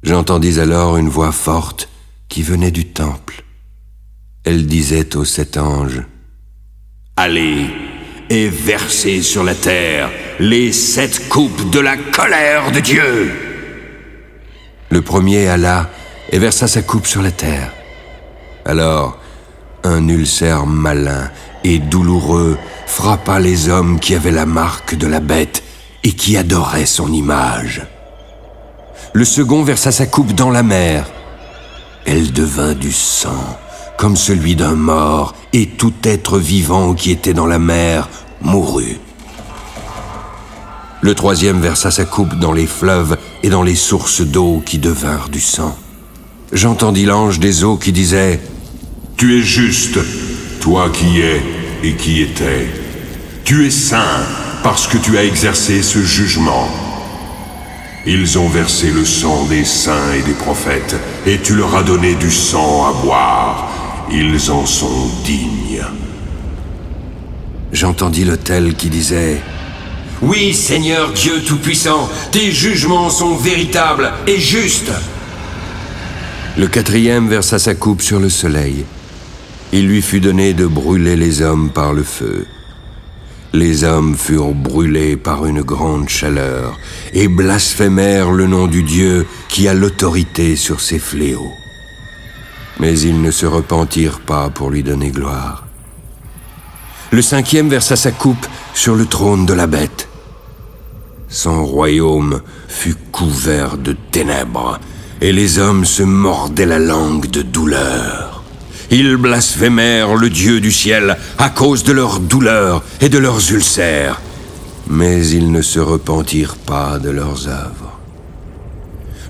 J'entendis alors une voix forte qui venait du temple. Elle disait aux 7 anges: « Allez et versez sur la terre les 7 coupes de la colère de Dieu !» Le premier alla et versa sa coupe sur la terre. Alors, un ulcère malin et douloureux frappa les hommes qui avaient la marque de la bête et qui adoraient son image. Le second versa sa coupe dans la mer. Elle devint du sang, comme celui d'un mort, et tout être vivant qui était dans la mer mourut. Le troisième versa sa coupe dans les fleuves et dans les sources d'eau qui devinrent du sang. J'entendis l'ange des eaux qui disait: « Tu es juste, toi qui es et qui étais. Tu es saint parce que tu as exercé ce jugement. Ils ont versé le sang des saints et des prophètes, et tu leur as donné du sang à boire. Ils en sont dignes. » J'entendis l'autel qui disait: « Oui, Seigneur Dieu Tout-Puissant, tes jugements sont véritables et justes. » Le quatrième versa sa coupe sur le soleil. Il lui fut donné de brûler les hommes par le feu. Les hommes furent brûlés par une grande chaleur et blasphémèrent le nom du Dieu qui a l'autorité sur ces fléaux. Mais ils ne se repentirent pas pour lui donner gloire. Le cinquième versa sa coupe sur le trône de la bête. Son royaume fut couvert de ténèbres, et les hommes se mordaient la langue de douleur. Ils blasphémèrent le Dieu du ciel à cause de leurs douleurs et de leurs ulcères, mais ils ne se repentirent pas de leurs œuvres.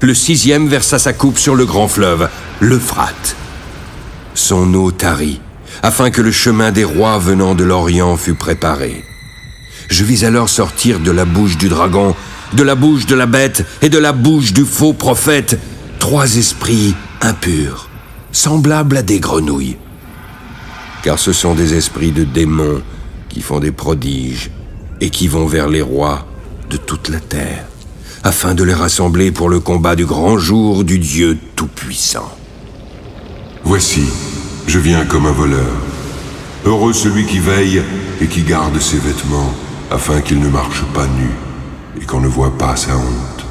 Le sixième versa sa coupe sur le grand fleuve, l'Euphrate. Son eau tarit, afin que le chemin des rois venant de l'Orient fût préparé. Je vis alors sortir de la bouche du dragon, de la bouche de la bête et de la bouche du faux prophète 3 esprits impurs, semblables à des grenouilles. Car ce sont des esprits de démons qui font des prodiges et qui vont vers les rois de toute la terre, afin de les rassembler pour le combat du grand jour du Dieu Tout-Puissant. Voici, je viens comme un voleur. Heureux celui qui veille et qui garde ses vêtements, afin qu'il ne marche pas nu et qu'on ne voit pas sa honte.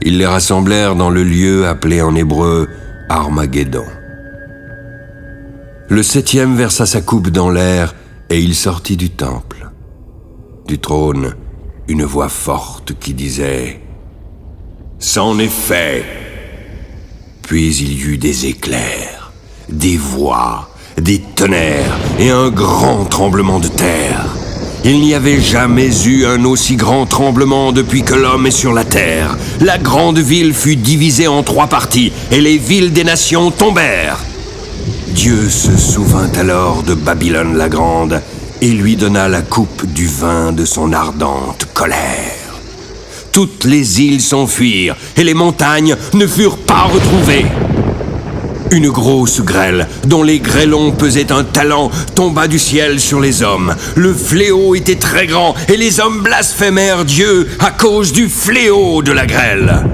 Ils les rassemblèrent dans le lieu appelé en hébreu Armageddon. Le septième versa sa coupe dans l'air et il sortit du temple. Du trône, une voix forte qui disait: « C'en est fait !» Puis il y eut des éclairs, des voix, des tonnerres et un grand tremblement de terre. Il n'y avait jamais eu un aussi grand tremblement depuis que l'homme est sur la terre. La grande ville fut divisée en 3 parties et les villes des nations tombèrent. Dieu se souvint alors de Babylone la grande et lui donna la coupe du vin de son ardente colère. Toutes les îles s'enfuirent et les montagnes ne furent pas retrouvées. Une grosse grêle, dont les grêlons pesaient un talent, tomba du ciel sur les hommes. Le fléau était très grand et les hommes blasphémèrent Dieu à cause du fléau de la grêle.